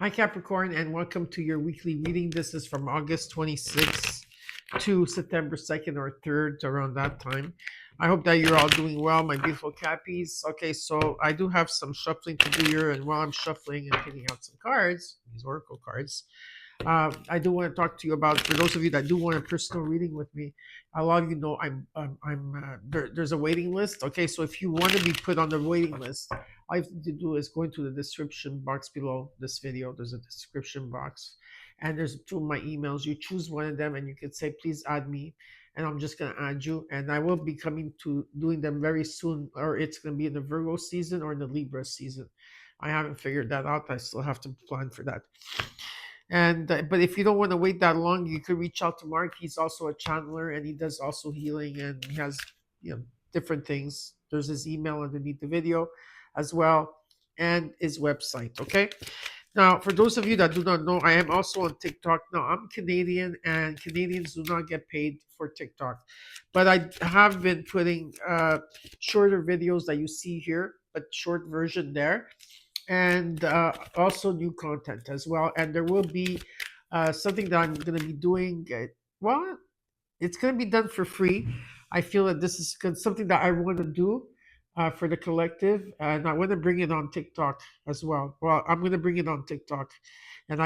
Hi, Capricorn, and welcome to your weekly reading. This is from August 26th to September 2nd or 3rd, around that time. I hope that you're all doing well, my beautiful Cappies. Okay, so I do have some shuffling to do here, and while I'm shuffling and picking out some cards, these oracle cards, I do want to talk to you about, for those of you that do want a personal reading with me. A lot of you know there's a waiting list. Okay, so if you want to be put on the waiting list, all you have to do is go into the description box below this video. There's a description box, and there's two of my emails. You choose one of them, and you can say, "Please add me," and I'm just gonna add you. And I will be coming to doing them very soon, or it's gonna be in the Virgo season or in the Libra season. I haven't figured that out. I still have to plan for that. And but if you don't want to wait that long, you could reach out to Mark. He's also a channeler, and he does also healing, and he has different things. There's his email underneath the video as well, and his website. Okay. Now, for those of you that do not know, I am also on TikTok. Now, I'm Canadian, and Canadians do not get paid for TikTok, but I have been putting shorter videos that you see here, but short version there, and also new content as well. And there will be something that I'm going to be doing. Well, it's going to be done for free. I feel that this is something that I want to do for the collective, and I want to bring it on TikTok as well. Well, I'm going to bring it on TikTok, and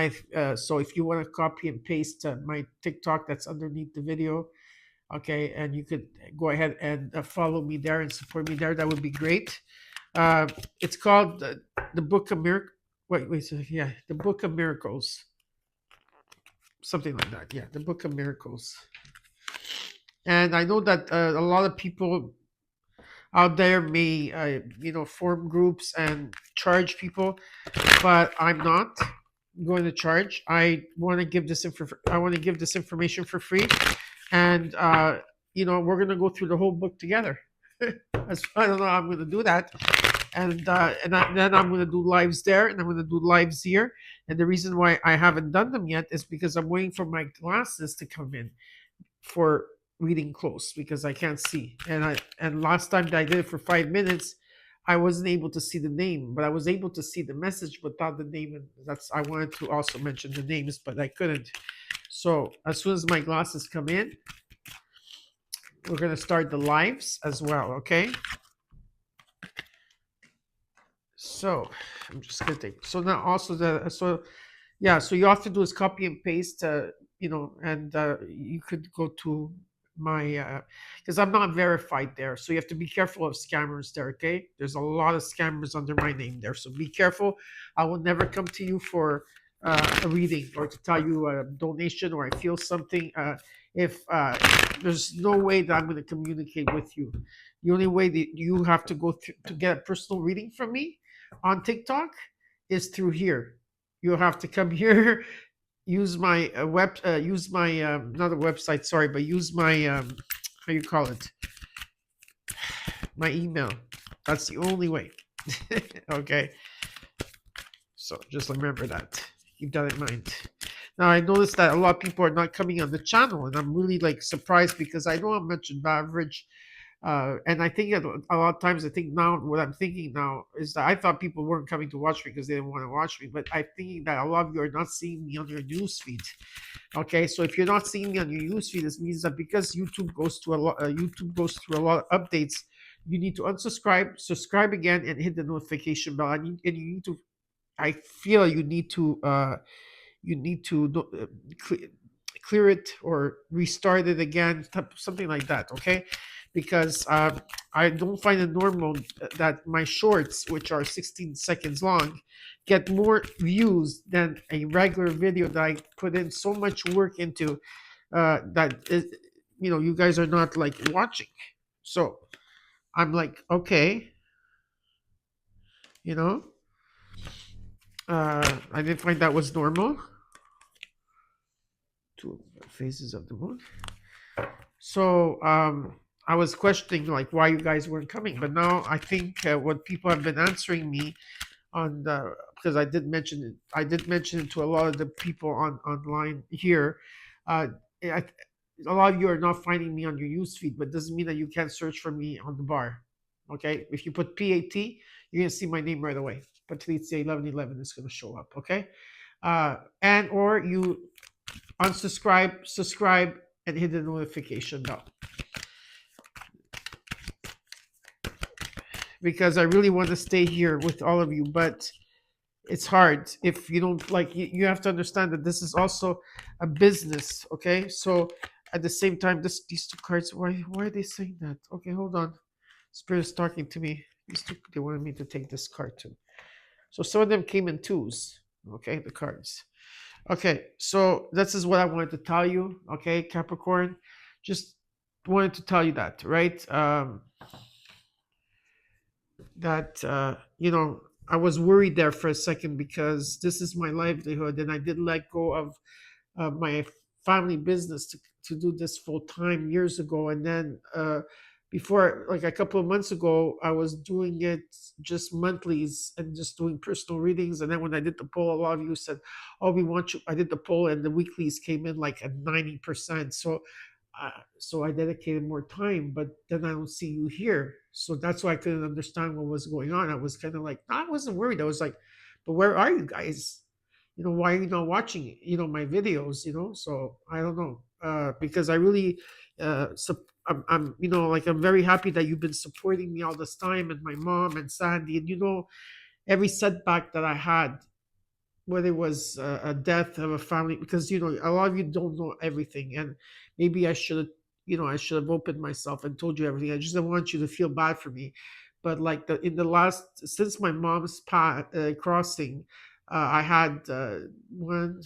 so if you want to copy and paste my TikTok that's underneath the video, okay, and you could go ahead and follow me there and support me there. That would be great. Uh, it's called the Book of Miracles. Wait, so yeah, the Book of Miracles, something like that. Yeah, the Book of Miracles. And I know that a lot of people out there may, form groups and charge people, but I'm not going to charge. I want to give this I want to give this information for free, and we're going to go through the whole book together. I don't know how I'm going to do that, then I'm going to do lives there, and I'm going to do lives here. And the reason why I haven't done them yet is because I'm waiting for my glasses to come in for reading close, because I can't see. And last time that I did it for 5 minutes, I wasn't able to see the name, but I was able to see the message without the name. And I wanted to also mention the names, but I couldn't. So as soon as my glasses come in, we're going to start the lives as well. Okay. So I'm just gonna take. So now also so you have to do is copy and paste. And you could go to my because I'm not verified there, so you have to be careful of scammers there. Okay, there's a lot of scammers under my name there, so be careful. I will never come to you for a reading or to tell you a donation or I feel something. If there's no way that I'm going to communicate with you. The only way that you have to go through to get a personal reading from me on TikTok is through here. You'll have to come here, use my use my not a website, sorry, but use my how you call it, my email. That's the only way. Okay, so just remember that. Keep that in mind. Now I noticed that a lot of people are not coming on the channel, and I'm really surprised because I know I'm much of average. And I think a lot of times, I think now what I'm thinking now is that I thought people weren't coming to watch me because they didn't want to watch me, but I'm thinking that a lot of you are not seeing me on your news feed. Okay, so if you're not seeing me on your news feed, this means that because YouTube goes through a lot of updates, you need to unsubscribe, subscribe again, and hit the notification bell. And you need to. I feel you need to. Clear it or restart it again, something like that. Okay, because I don't find it normal that my shorts, which are 16 seconds long, get more views than a regular video that I put in so much work into. You guys are not watching. So I'm like, okay, you know, I didn't find that was normal. Two phases of the moon. So I was questioning why you guys weren't coming, but now I think what people have been answering me on the, because I did mention it to a lot of the people online here. A lot of you are not finding me on your news feed, but doesn't mean that you can't search for me on the bar. Okay, if you put PAT, you're gonna see my name right away. Patrizia 1111 is gonna show up. Okay, And or you unsubscribe, subscribe, and hit the notification bell, because I really want to stay here with all of you, but it's hard if you don't like. You have to understand that this is also a business, okay? So at the same time, these two cards. Why are they saying that? Okay, hold on. Spirit's talking to me. These two, they wanted me to take this card too. So some of them came in twos. Okay, the cards. Okay, so this is what I wanted to tell you. Okay, Capricorn, just wanted to tell you that, right? That I was worried there for a second, because this is my livelihood, and I did let go of my family business to do this full time years ago. And then before, like a couple of months ago, I was doing it just monthlies and just doing personal readings. And then when I did the poll, a lot of you said, oh, we want you. I did the poll, and the weeklies came in like at 90%. So I dedicated more time, but then I don't see you here. So that's why I couldn't understand what was going on. I was kind of like, I wasn't worried. I was like, but where are you guys? Why are you not watching, my videos, So I don't know. Because I really, I'm, like, I'm very happy that you've been supporting me all this time, and my mom and Sandy, and, every setback that I had, whether it was a death of a family, because a lot of you don't know everything, and maybe I should have opened myself and told you everything. I just don't want you to feel bad for me. But like in the last, since my mom's crossing, I had one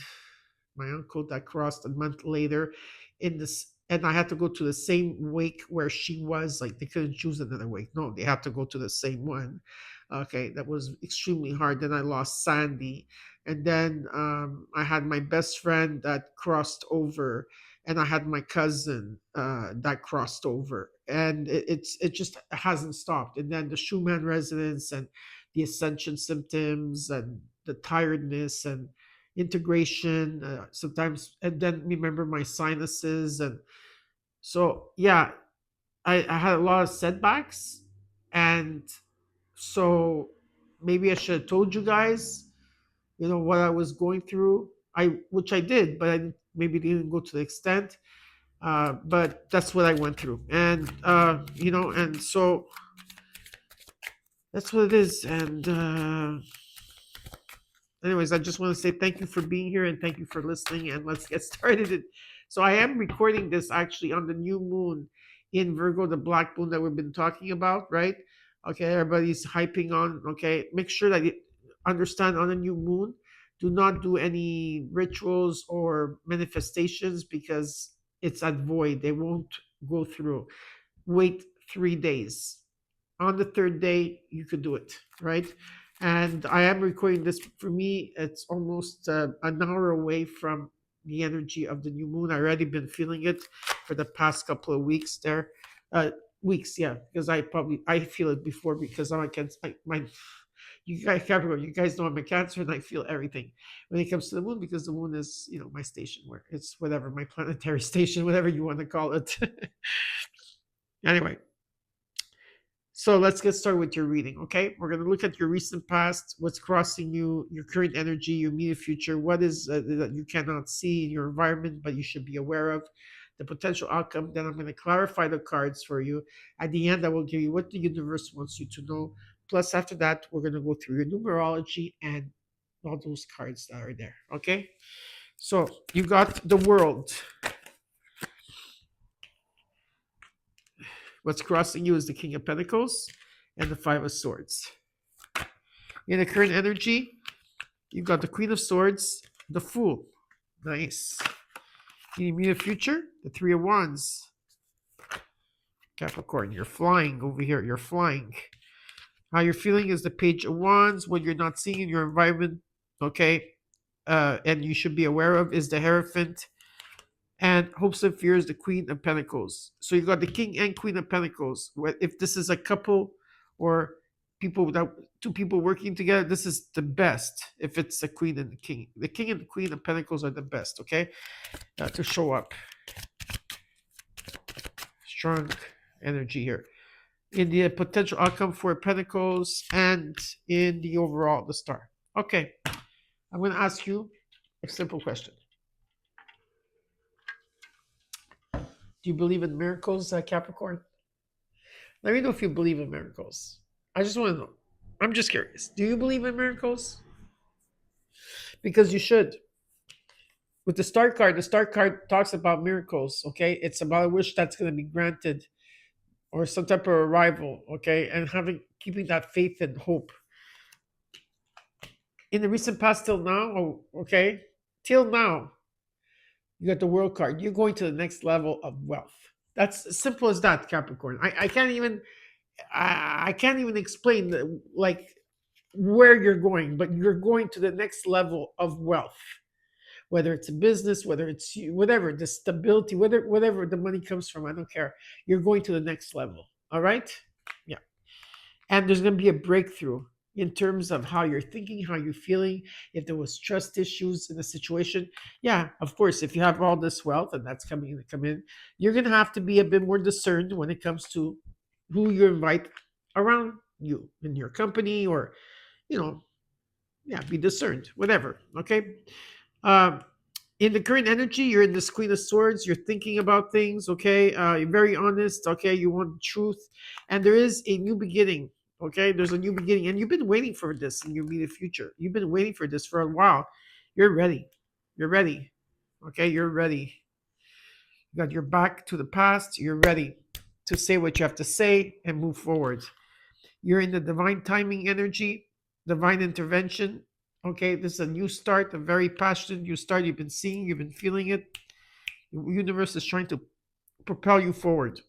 my uncle that crossed a month later in this, and I had to go to the same wake where she was. Like, they couldn't choose another wake. No, they had to go to the same one. Okay, that was extremely hard. Then I lost Sandy, and then I had my best friend that crossed over, and I had my cousin that crossed over, and it just hasn't stopped. And then the Schumann resonance, and the ascension symptoms, and the tiredness, and integration sometimes, and then remember my sinuses. And so, yeah, I had a lot of setbacks, and so maybe I should have told you guys, what I was going through. Which I did, but I maybe didn't go to the extent. But that's what I went through, and and so that's what it is. And anyways, I just want to say thank you for being here, and thank you for listening, and let's get started. So I am recording this actually on the new moon in Virgo, the black moon that we've been talking about, right? Okay, everybody's hyping on. Okay, make sure that you understand, on a new moon, do not do any rituals or manifestations, because it's at void. They won't go through. Wait 3 days. On the third day, you could do it, right? And I am recording this. For me, it's almost an hour away from the energy of the new moon. I already been feeling it for the past couple of weeks there. uh Weeks, yeah, because I feel it before, because I'm a cancer. My You guys, Capricorn, you guys know I'm a Cancer, and I feel everything when it comes to the moon, because the moon is, my station, where it's whatever, my planetary station, whatever you want to call it. Anyway, so let's get started with your reading, okay? We're going to look at your recent past, what's crossing you, your current energy, your immediate future, what is that you cannot see in your environment, but you should be aware of, the potential outcome. Then I'm going to clarify the cards for you. At the end, I will give you what the universe wants you to know. Plus, after that, we're going to go through your numerology and all those cards that are there, okay? So you got the World. What's crossing you is the King of Pentacles and the Five of Swords. In the current energy, you've got the Queen of Swords, the Fool. Nice. In the immediate future, the Three of Wands. Capricorn, you're flying over here. You're flying. How you're feeling is the Page of Wands. What you're not seeing in your environment, okay, and you should be aware of, is the Hierophant. And Hopes and Fears, the Queen of Pentacles. So you got the King and Queen of Pentacles. If this is a couple, or two people working together, this is the best. If it's the Queen and the King and the Queen of Pentacles are the best, okay, to show up. Strong energy here in the potential outcome for Pentacles, and in the overall, the Star. Okay, I'm going to ask you A simple question. Do you believe in miracles, Capricorn? Let me know if you believe in miracles. I just want to know. I'm just curious. Do you believe in miracles? Because you should. With the star card talks about miracles, okay? It's about a wish that's going to be granted or some type of arrival, okay? And keeping that faith and hope. In the recent past till now, okay? Till now, you got the world card. You're going to the next level of wealth. That's as simple as that, Capricorn. I can't even explain like where you're going, but you're going to the next level of wealth. Whether it's a business, whether it's whatever the stability, whatever the money comes from, I don't care. You're going to the next level. All right, yeah. And there's going to be a breakthrough in terms of how you're thinking, how you're feeling. If there was trust issues in the situation, yeah, of course, if you have all this wealth and that's coming to come in, you're going to have to be a bit more discerned when it comes to who you invite around you in your company, or you know, yeah, be discerned, whatever. Okay. um in the current energy, you're in this Queen of Swords. You're thinking about things, okay? You're very honest, okay? You want truth, and there is a new beginning, okay? There's a new beginning, and you've been waiting for this in your immediate future. You've been waiting for this for a while. You're ready. You're ready, okay? You're ready. You got your back to the past. You're ready to say what you have to say and move forward. You're in the divine timing energy, divine intervention. Okay, this is a new start, a very passionate new start. You've been seeing, you've been feeling it. The universe is trying to propel you forward.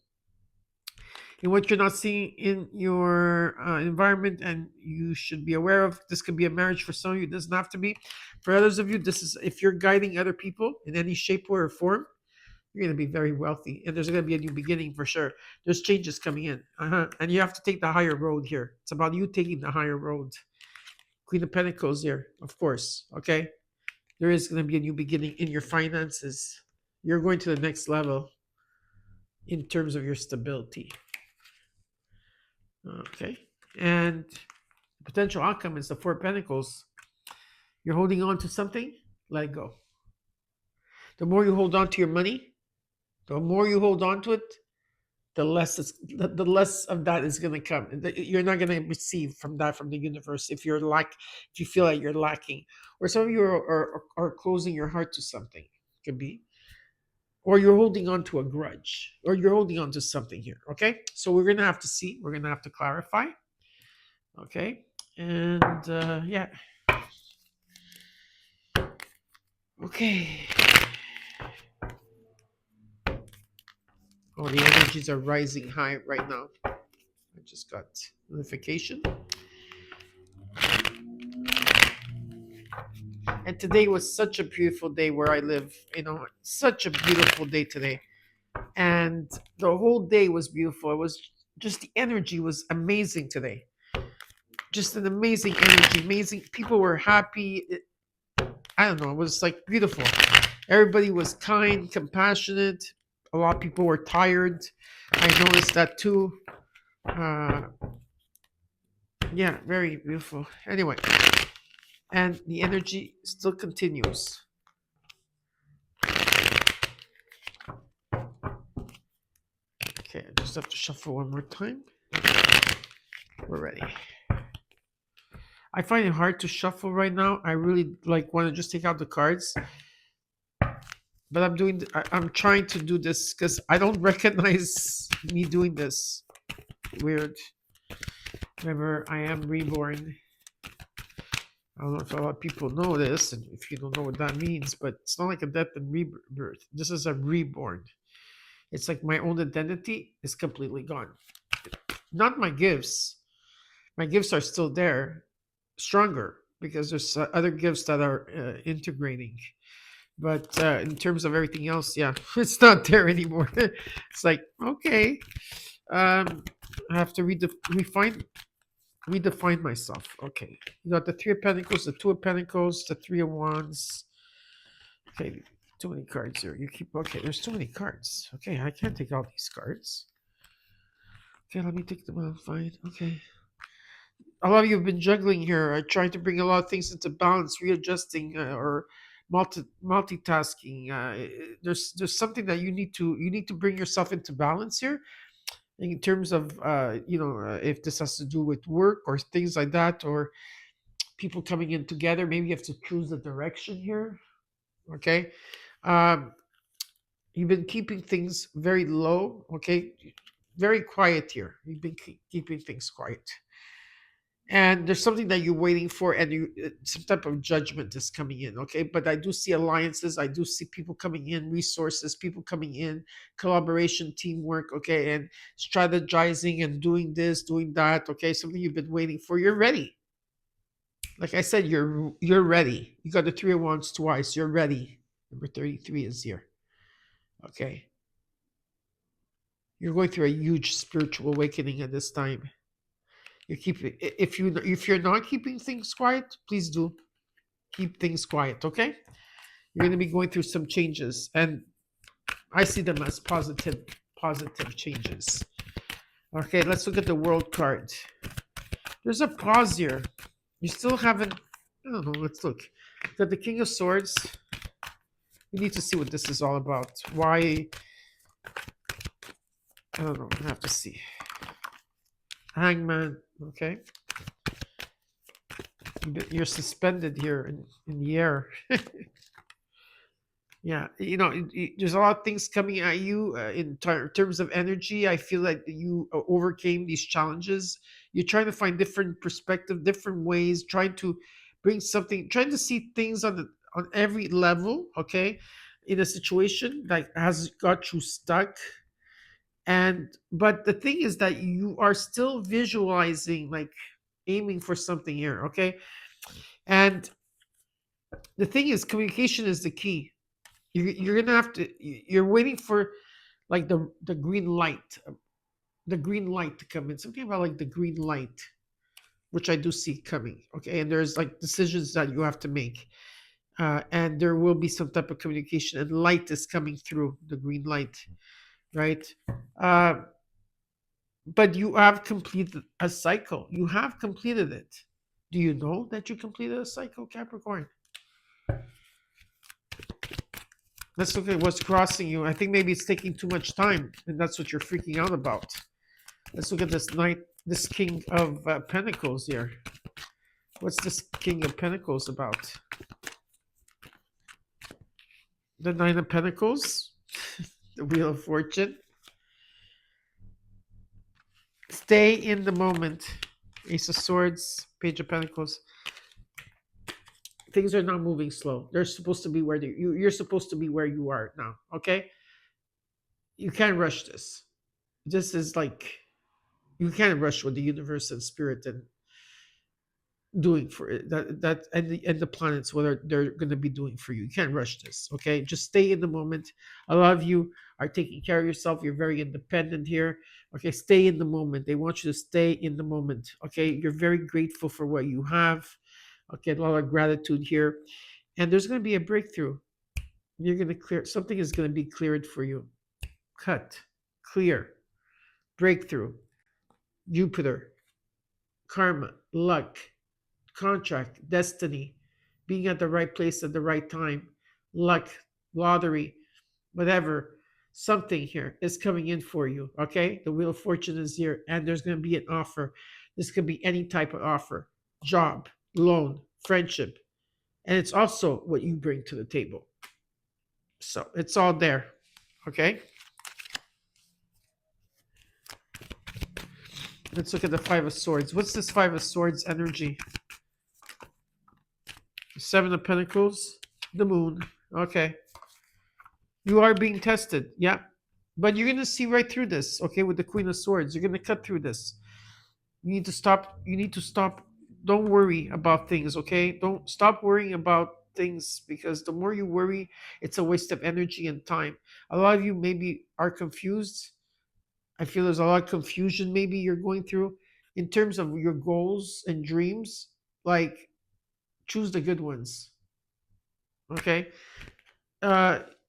And what you're not seeing in your environment, and you should be aware of, this could be a marriage for some of you. It doesn't have to be. For others of you, this is if you're guiding other people in any shape, or form, you're going to be very wealthy, and there's going to be a new beginning for sure. There's changes coming in, and you have to take the higher road here. It's about you taking the higher road. Queen of Pentacles here, of course. Okay, there is going to be a new beginning in your finances. You're going to the next level in terms of your stability. Okay, and the potential outcome is the Four of Pentacles. You're holding on to something, let go. The more you hold on to your money, the more you hold on to it, the less the less of that is going to come. You're not going to receive from that, from the universe, if if you feel like you're lacking, or some of you are closing your heart to something. Could be, or you're holding on to a grudge, or you're holding on to something here. Okay, so we're going to have to see. We're going to have to clarify. Okay, and yeah. Okay. Oh, the energies are rising high right now. I just got notification. And today was such a beautiful day where I live. Such a beautiful day today. And the whole day was beautiful. It was just, the energy was amazing today. Just an amazing energy. Amazing. People were happy. I don't know. It was like beautiful. Everybody was kind, compassionate. A lot of people were tired. I noticed that too. Yeah, very beautiful. Anyway, and the energy still continues. Okay, I just have to shuffle one more time. We're ready. I find it hard to shuffle right now. I really want to just take out the cards, but I'm trying to do this because I don't recognize me doing this. Weird. Remember, I am reborn. I don't know if a lot of people know this, and if you don't know what that means, but it's not like a death and rebirth. This is a reborn. It's like my own identity is completely gone. Not my gifts. My gifts are still there, stronger, because there's other gifts that are integrating. But in terms of everything else, yeah, it's not there anymore. It's like, okay, I have to redefine myself. Okay, you got the Three of Pentacles, the Two of Pentacles, the Three of Wands. Okay, too many cards here. Okay, there's too many cards. Okay, I can't take all these cards. Okay, let me take them out. Fine. Okay. A lot of you have been juggling here, trying to bring a lot of things into balance, readjusting, or multitasking. There's something that you need to bring yourself into balance here in terms of if this has to do with work or things like that, or people coming in together. Maybe you have to choose the direction here. Okay. um you've been keeping things very low. Okay, very quiet here. You've been keeping things quiet, and there's something that you're waiting for, and some type of judgment is coming in. Okay, but I do see alliances, I do see people coming in, resources, people coming in, collaboration, teamwork. Okay, and strategizing and doing this, doing that. Okay, something you've been waiting for. You're ready. Like I said, you're ready. You got the three of wands twice. You're ready. Number 33 is here. Okay, you're going through a huge spiritual awakening at this time. You keep if you're not keeping things quiet, please do keep things quiet. Okay, you're going to be going through some changes, and I see them as positive changes. Okay, let's look at the world card. There's a pause here. You still haven't. I don't know. Let's look. Got the King of Swords. We need to see what this is all about. Why? I don't know. I have to see. Hangman. Okay. You're suspended here in the air. Yeah, there's a lot of things coming at you in terms of energy. I feel like you overcame these challenges. You're trying to find different perspective, different ways, trying to bring something, trying to see things on every level. Okay, in a situation that has got you stuck. And but the thing is that you are still visualizing, like aiming for something here. Okay, and the thing is, communication is the key. You're gonna have to. You're waiting for like the green light to come in. Something about like the green light, which I do see coming. Okay, and there's like decisions that you have to make, and there will be some type of communication, and light is coming through the green light, right? Uh, but you have completed a cycle. You have completed it. Do you know that you completed a cycle, Capricorn? Let's look at what's crossing you. I think maybe it's taking too much time, and that's what you're freaking out about. Let's look at this King of Pentacles here. What's this King of Pentacles about? The Nine of Pentacles, the Wheel of Fortune. Stay in the moment. Ace of Swords, Page of Pentacles. Things are not moving slow. They're supposed to be where you're supposed to be where you are now. Okay, you can't rush this. This is like you can't rush what the universe and spirit and doing for it, that and the planets, what they're going to be doing for you. You can't rush this. Okay, just stay in the moment. A lot of you are taking care of yourself. You're very independent here. Okay, stay in the moment. They want you to stay in the moment. Okay, you're very grateful for what you have. Okay, a lot of gratitude here, and there's going to be a breakthrough. You're going to clear something, is going to be cleared for you. Cut, clear, breakthrough. Jupiter, karma, luck, contract, destiny, being at the right place at the right time, luck, lottery, whatever, something here is coming in for you. Okay, the Wheel of Fortune is here, and there's going to be an offer. This could be any type of offer: job, loan, friendship, and it's also what you bring to the table. So it's all there. Okay, let's look at the Five of Swords. What's this Five of Swords energy? Seven of Pentacles, the Moon. Okay. You are being tested. Yeah. But you're going to see right through this. Okay. With the Queen of Swords, you're going to cut through this. You need to stop. You need to stop. Don't worry about things. Okay. Don't stop worrying about things, because the more you worry, it's a waste of energy and time. A lot of you maybe are confused. I feel there's a lot of confusion maybe you're going through in terms of your goals and dreams. Like, choose the good ones. Okay,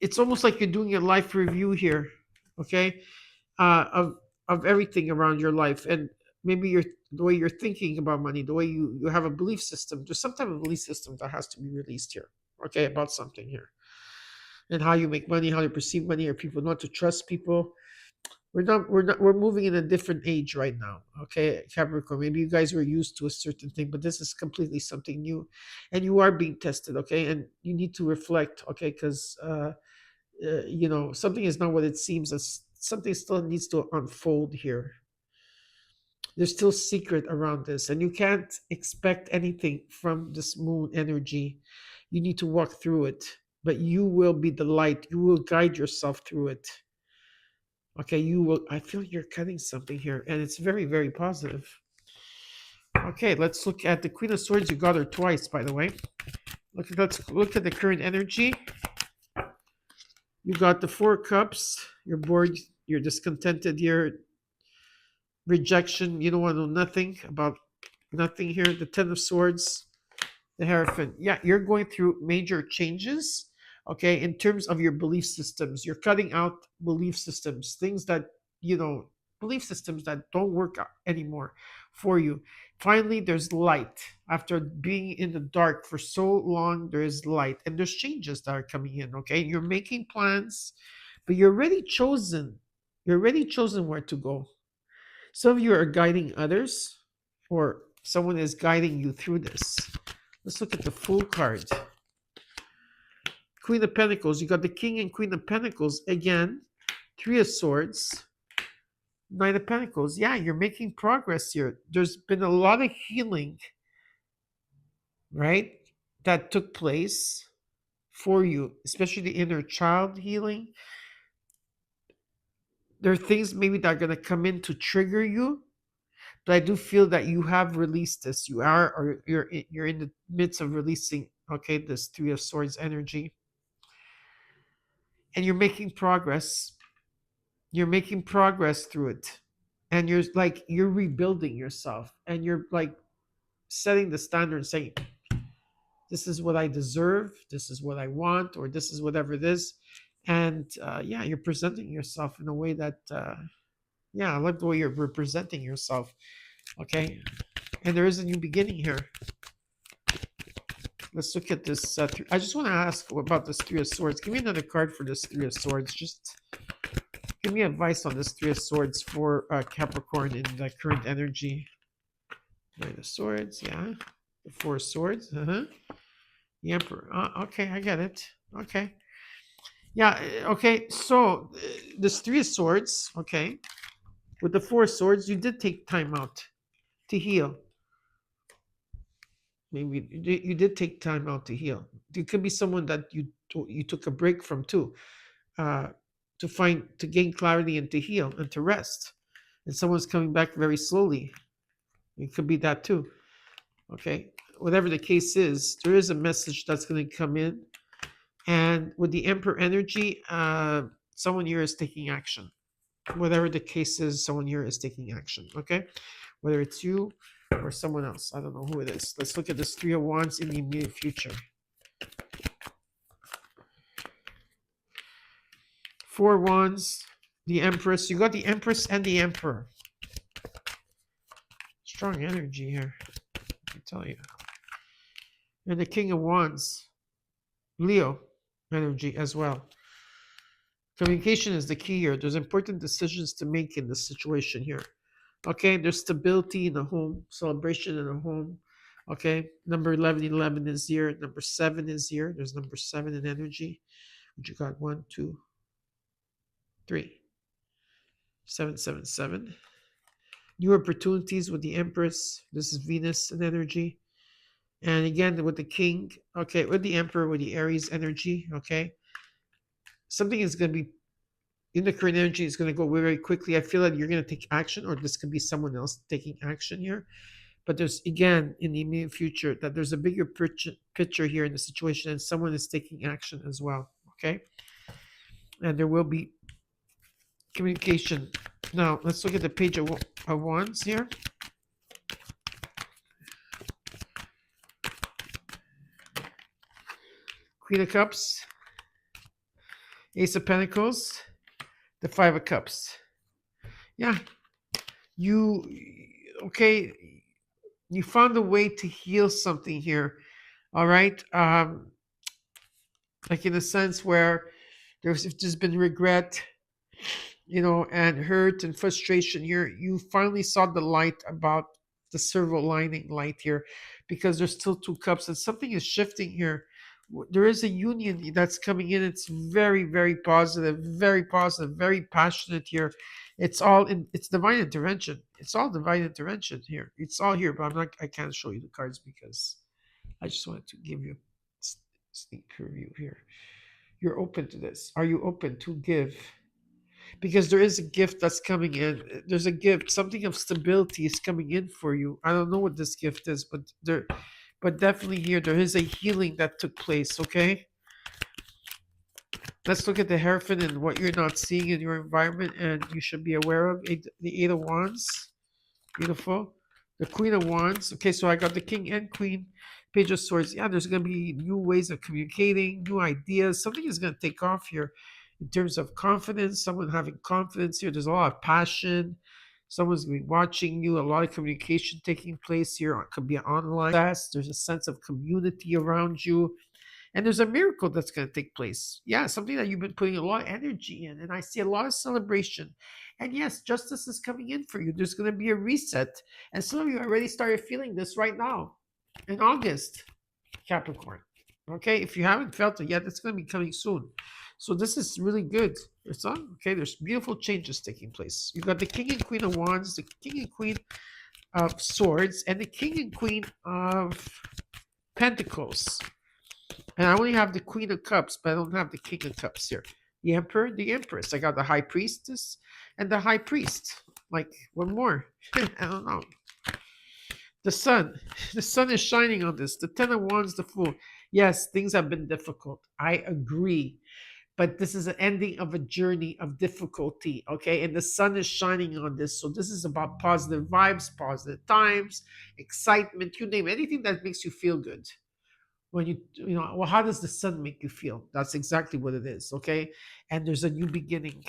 it's almost like you're doing a life review here. Okay, of everything around your life, and maybe the way you're thinking about money, the way you have a belief system. There's some type of belief system that has to be released here. okay, about something here. And how you make money, how you perceive money, or people not to trust people. We're moving in a different age right now. Okay, Capricorn. Maybe you guys were used to a certain thing, but this is completely something new. And you are being tested, okay? And you need to reflect, okay, because something is not what it seems. As something still needs to unfold here. There's still secret around this, and you can't expect anything from this moon energy. You need to walk through it, but you will be the light. You will guide yourself through it. Okay, you will. I feel you're cutting something here, and it's very, very positive. Okay, let's look at the Queen of Swords. You got her twice, by the way. Let's look at the current energy. You got the Four of Cups. You're bored. You're discontented. You're rejection. You don't want to know nothing about nothing here. The Ten of Swords. The Hierophant. Yeah, you're going through major changes. Okay, in terms of your belief systems, you're cutting out belief systems, things that belief systems that don't work anymore for you. Finally, there's light. After being in the dark for so long, there is light, and there's changes that are coming in. Okay, you're making plans, but you're already chosen. You're already chosen where to go. Some of you are guiding others, or someone is guiding you through this. Let's look at the Fool card. Queen of Pentacles. You got the King and Queen of Pentacles again. Three of Swords. Knight of Pentacles. Yeah, you're making progress here. There's been a lot of healing, right, that took place for you, especially the inner child healing. There are things maybe that are going to come in to trigger you, but I do feel that you have released this. You are, or you're in the midst of releasing, okay, this Three of Swords energy. And you're making progress. You're making progress through it. And you're rebuilding yourself. And you're like setting the standard and saying, this is what I deserve, this is what I want, or this is whatever it is. And yeah, you're presenting yourself in a way that, I like the way you're representing yourself. Okay. And there is a new beginning here. Let's look at this. I just want to ask about this Three of Swords. Give me another card for this Three of Swords. Just give me advice on this Three of Swords for Capricorn in the current energy. Nine of Swords, yeah. The Four of Swords, the Emperor. Okay, I get it. Okay. Yeah, okay. So this Three of Swords, okay. With the Four of Swords, you did take time out to heal. Maybe you did take time out to heal. It could be someone that you took a break from too, to gain clarity and to heal and to rest. And someone's coming back very slowly. It could be that too. Okay, whatever the case is, there is a message that's going to come in. And with the Emperor energy, someone here is taking action. Whatever the case is, someone here is taking action. Okay, whether it's you or someone else, I don't know who it is. Let's look at this Three of Wands in the immediate future. Four Wands, the Empress. You got the Empress and the Emperor. Strong energy here, I tell you. And the King of Wands, Leo energy as well. Communication is the key here. There's important decisions to make in this situation here. Okay, there's stability in the home, celebration in the home. Okay, number 1111 is here. Number 7 is here. There's number 7 in energy. What you got? 1, 2, 3. 777. New opportunities with the Empress. This is Venus in energy. And again, with the King, okay, with the Emperor, with the Aries energy, okay. Something is going to be in the current energy is going to go very, very quickly. I feel like you're going to take action, or this could be someone else taking action here. But there's, again, in the immediate future, that there's a bigger picture here in the situation, and someone is taking action as well, okay? And there will be communication. Now, let's look at the Page of Wands here. Queen of Cups, Ace of Pentacles, the Five of Cups. Yeah, you found a way to heal something here. All right. like in a sense where there's just been regret, and hurt and frustration here. You finally saw the light about the silver lining light here, because there's still two cups and something is shifting here. There is a union that's coming in. It's very, very positive, very passionate here. It's divine intervention. It's all divine intervention here. It's all here, but I can't show you the cards because I just wanted to give you sneak preview here. You're open to this. Are you open to give? Because there is a gift that's coming in. There's a gift, something of stability is coming in for you. I don't know what this gift is, but definitely here there is a healing that took place. Okay, let's look at the Hierophant and what you're not seeing in your environment, and you should be aware of the Eight of Wands. Beautiful. The Queen of Wands. Okay, so I got the King and Queen. Page of Swords. Yeah, there's going to be new ways of communicating, new ideas. Something is going to take off here in terms of confidence. Someone having confidence here. There's a lot of passion. Someone's going to be watching you. A lot of communication taking place here. It could be online. There's a sense of community around you. And there's a miracle that's going to take place. Yeah, something that you've been putting a lot of energy in. And I see a lot of celebration. And yes, justice is coming in for you. There's going to be a reset. And some of you already started feeling this right now in August, Capricorn. Okay, if you haven't felt it yet, it's going to be coming soon. So this is really good. It's on. Okay, there's beautiful changes taking place. You got the King and Queen of Wands, the King and Queen of Swords, and the King and Queen of Pentacles. And I only have the Queen of Cups, but I don't have the King of Cups here. The Emperor, the Empress. I got the High Priestess and the High Priest. Like, one more. I don't know. The Sun. The Sun is shining on this. The Ten of Wands, the Fool. Yes, things have been difficult. I agree. But this is an ending of a journey of difficulty, okay? And the sun is shining on this. So this is about positive vibes, positive times, excitement, you name it, anything that makes you feel good. When well, how does the sun make you feel? That's exactly what it is, okay? And there's a new beginning.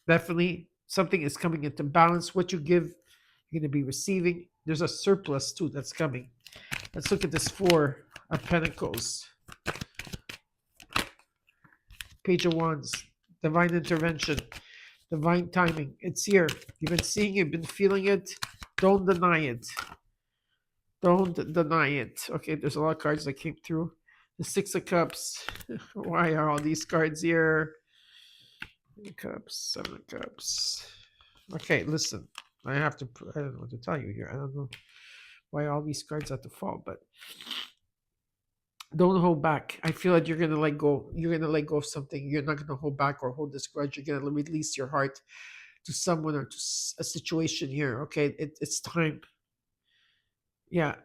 Definitely something is coming into balance. What you give, you're going to be receiving. There's a surplus too that's coming. Let's look at this Four of Pentacles. Page of Wands. Divine intervention. Divine timing. It's here. You've been seeing it, you've been feeling it. Don't deny it. Don't deny it. Okay, there's a lot of cards that came through. The Six of Cups. Why are all these cards here? Cups, Seven of Cups. Okay, listen. I don't know what to tell you here. I don't know why all these cards have to fall, but don't hold back. I feel like you're gonna let go. You're gonna let go of something. You're not gonna hold back or hold this grudge. You're gonna release your heart to someone or to a situation here. Okay, it's time. Yeah,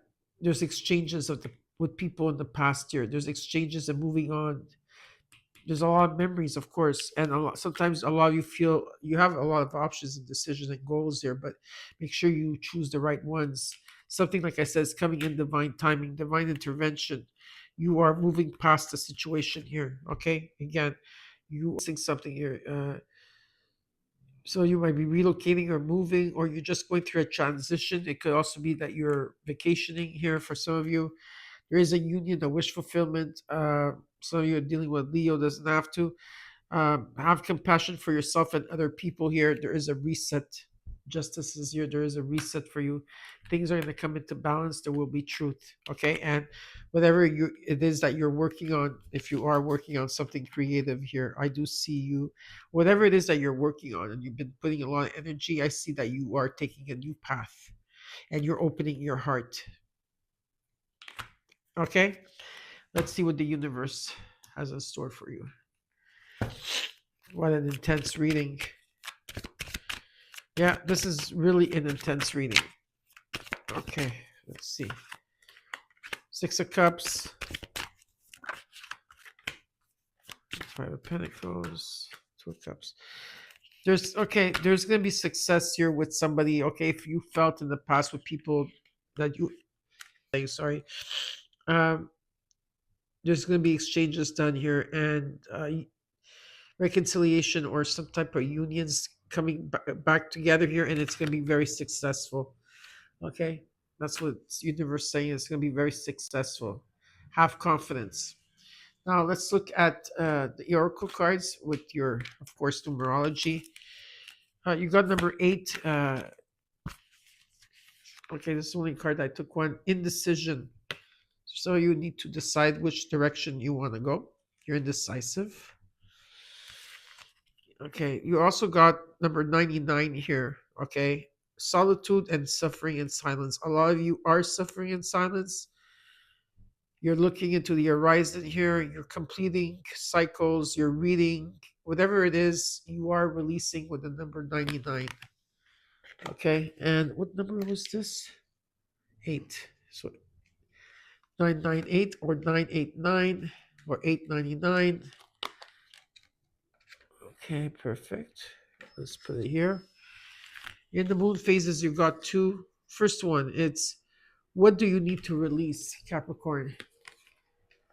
there's exchanges with people in the past here. There's exchanges and moving on. There's a lot of memories, of course, and sometimes a lot of you feel you have a lot of options and decisions and goals here, but make sure you choose the right ones. Something like I said is coming in divine timing, divine intervention. You are moving past the situation here. Okay, again, you are saying something here. So you might be relocating or moving, or you're just going through a transition. It could also be that you're vacationing here for some of you. There is a union, a wish fulfillment. So you're dealing with Leo, doesn't have to. Have compassion for yourself and other people here. There is a reset. Justice is here. There is a reset for you. Things are going to come into balance. There will be truth. Okay. And whatever it is that you're working on, if you are working on something creative here, I do see you. Whatever it is that you're working on and you've been putting a lot of energy, I see that you are taking a new path and you're opening your heart. Okay. Let's see what the universe has in store for you. What an intense reading. Yeah, this is really an intense reading. Okay, let's see. Six of Cups. Five of Pentacles. Two of Cups. There's going to be success here with somebody. Okay, if you felt in the past with people that you... Sorry. There's going to be exchanges done here and reconciliation or some type of unions coming back together here, and it's going to be very successful. Okay, that's what universe saying. It's going to be very successful. Have confidence. Now let's look at the oracle cards with your, of course, numerology. You got number 8. Okay, this is the only card I took one. Indecision. So you need to decide which direction you want to go. You're indecisive. Okay, you also got number 99 here. Okay, solitude and suffering in silence. A lot of you are suffering in silence. You're looking into the horizon here. You're completing cycles. You're reading. Whatever it is, you are releasing with the number 99. Okay, and what number was this? 8. So 998 or 989 or 899. Okay, perfect. Let's put it here. In the moon phases, you've got two. First one, it's what do you need to release, Capricorn?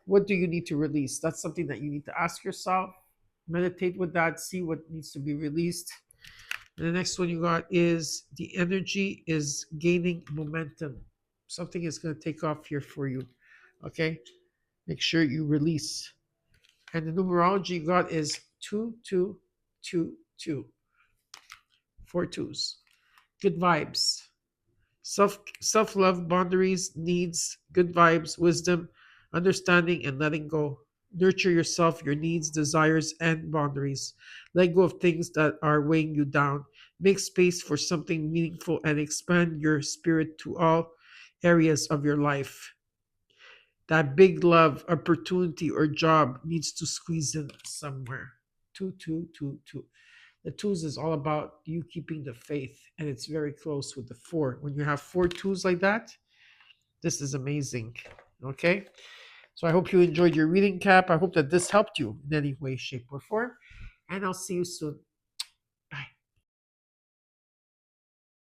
What do you need to release? That's something that you need to ask yourself. Meditate with that, see what needs to be released. And the next one you got is the energy is gaining momentum. Something is going to take off here for you. Okay? Make sure you release. And the numerology you got is 2222. 4 twos. Good vibes. Self love, boundaries, needs, good vibes, wisdom, understanding, and letting go. Nurture yourself, your needs, desires, and boundaries. Let go of things that are weighing you down. Make space for something meaningful and expand your spirit to all areas of your life. That big love, opportunity, or job needs to squeeze in somewhere. 2222. The twos is all about you keeping the faith, and it's very close with the 4. When you have 4 twos like that, this is amazing. Okay, so I hope you enjoyed your reading, Cap. I hope that this helped you in any way, shape, or form, and I'll see you soon.